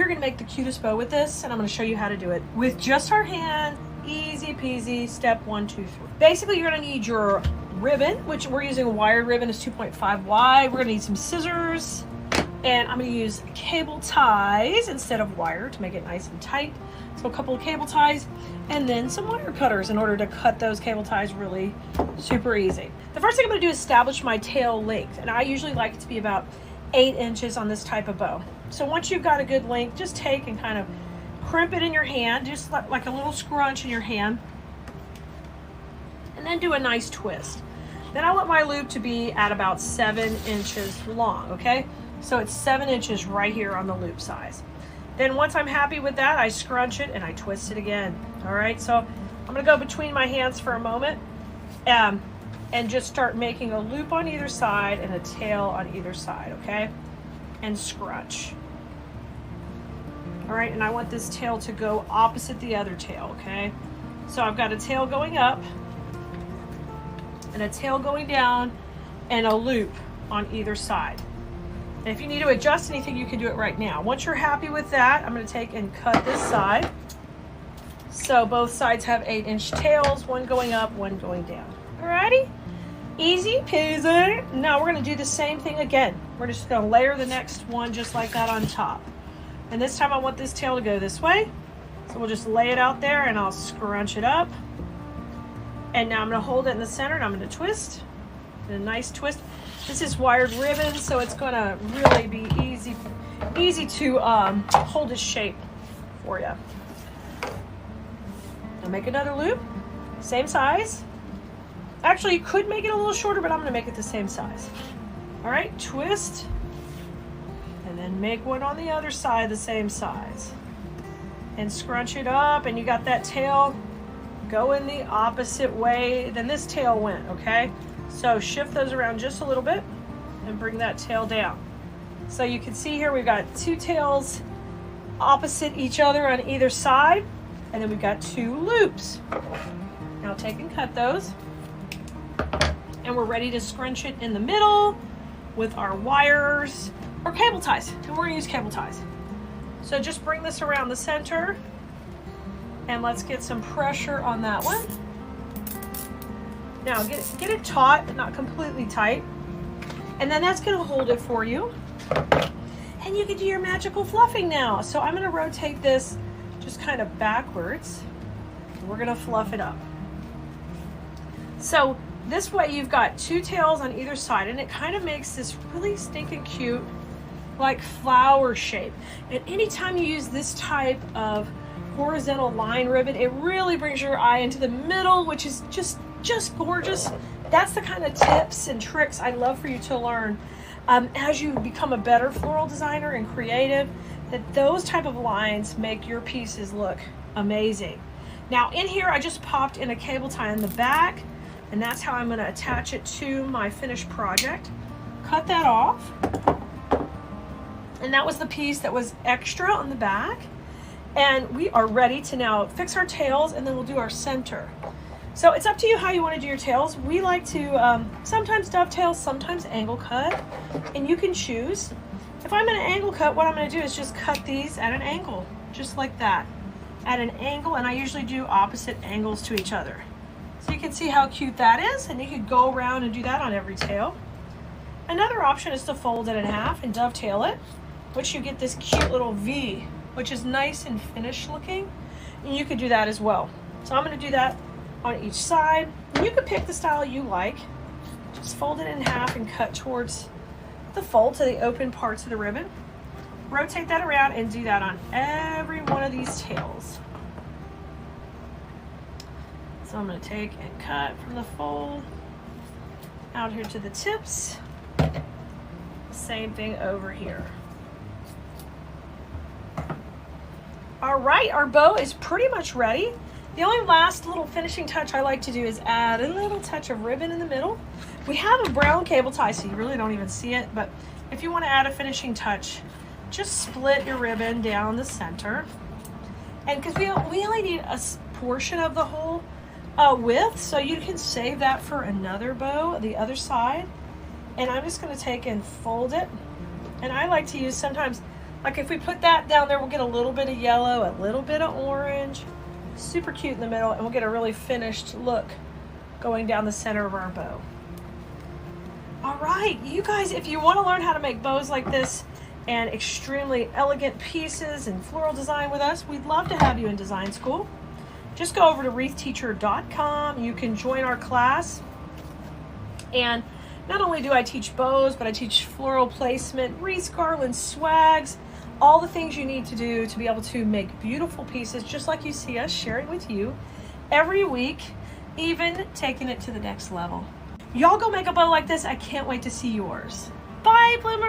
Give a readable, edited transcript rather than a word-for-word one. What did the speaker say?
you're gonna make the cutest bow with this, and I'm gonna show you how to do it with just our hand. Easy peasy. Step 1, 2, 3. Basically, you're gonna need your ribbon, which we're using a wired ribbon. It's 2.5 wide. We're gonna need some scissors, and I'm gonna use cable ties instead of wire to make it nice and tight. So a couple of cable ties, and then some wire cutters in order to cut those cable ties really super easy. The first thing I'm gonna do is establish my tail length, and I usually like it to be about 8 inches on this type of bow. So once you've got a good length, just take and kind of crimp it in your hand, just like a little scrunch in your hand, and then do a nice twist. Then I want my loop to be at about 7 inches long, okay? So it's 7 inches right here on the loop size. Then once I'm happy with that, I scrunch it and I twist it again. All right, so I'm gonna go between my hands for a moment and just start making a loop on either side and a tail on either side, okay? And scrunch. All right, and I want this tail to go opposite the other tail, okay? So I've got a tail going up and a tail going down and a loop on either side. And if you need to adjust anything, you can do it right now. Once you're happy with that, I'm gonna take and cut this side. So both sides have 8-inch tails, one going up, one going down. Alrighty, easy peasy. Now we're gonna do the same thing again. We're just gonna layer the next one just like that on top. And this time I want this tail to go this way. So we'll just lay it out there and I'll scrunch it up. And now I'm gonna hold it in the center and I'm gonna twist. And a nice twist. This is wired ribbon, so it's gonna really be easy to hold its shape for you. I'll make another loop, same size. Actually, you could make it a little shorter, but I'm gonna make it the same size. All right, twist, and then make one on the other side the same size. And scrunch it up, and you got that tail going the opposite way than this tail went, okay? So shift those around just a little bit and bring that tail down. So you can see here we've got 2 tails opposite each other on either side, and then we've got 2 loops. Now take and cut those, and we're ready to scrunch it in the middle with our wires or cable ties, and we're gonna use cable ties. So just bring this around the center, and let's get some pressure on that one. Now get it taut, but not completely tight. And then that's gonna hold it for you. And you can do your magical fluffing now. So I'm gonna rotate this just kind of backwards. And we're gonna fluff it up. So this way you've got 2 tails on either side, and it kind of makes this really stinking cute, like flower shape. And anytime you use this type of horizontal line ribbon, it really brings your eye into the middle, which is just gorgeous. That's the kind of tips and tricks I love for you to learn as you become a better floral designer and creative, that those type of lines make your pieces look amazing. Now in here, I just popped in a cable tie in the back, and that's how I'm gonna attach it to my finished project. Cut that off. And that was the piece that was extra on the back. And we are ready to now fix our tails, and then we'll do our center. So it's up to you how you want to do your tails. We like to sometimes dovetail, sometimes angle cut, and you can choose. If I'm in an angle cut, what I'm going to do is just cut these at an angle, just like that, at an angle, and I usually do opposite angles to each other. So you can see how cute that is, and you could go around and do that on every tail. Another option is to fold it in half and dovetail it, which you get this cute little V, which is nice and finished looking, and you could do that as well. So I'm going to do that on each side. You could pick the style you like. Just fold it in half and cut towards the fold to the open parts of the ribbon. Rotate that around and do that on every one of these tails. So I'm going to take and cut from the fold out here to the tips. Same thing over here. All right, our bow is pretty much ready. The only last little finishing touch I like to do is add a little touch of ribbon in the middle. We have a brown cable tie, so you really don't even see it, but if you want to add a finishing touch, just split your ribbon down the center. And because we only need a portion of the whole width, so you can save that for another bow, the other side. And I'm just going to take and fold it. And I like to use sometimes Like if we put that down there, we'll get a little bit of yellow, a little bit of orange, super cute in the middle, and we'll get a really finished look going down the center of our bow. All right, you guys, if you want to learn how to make bows like this and extremely elegant pieces and floral design with us, we'd love to have you in design school. Just go over to wreathsteacher.com. You can join our class. And not only do I teach bows, but I teach floral placement, wreaths, garlands, swags, all the things you need to do to be able to make beautiful pieces, just like you see us sharing with you every week, even taking it to the next level. Y'all go make a bow like this. I can't wait to see yours. Bye, Blue Marie.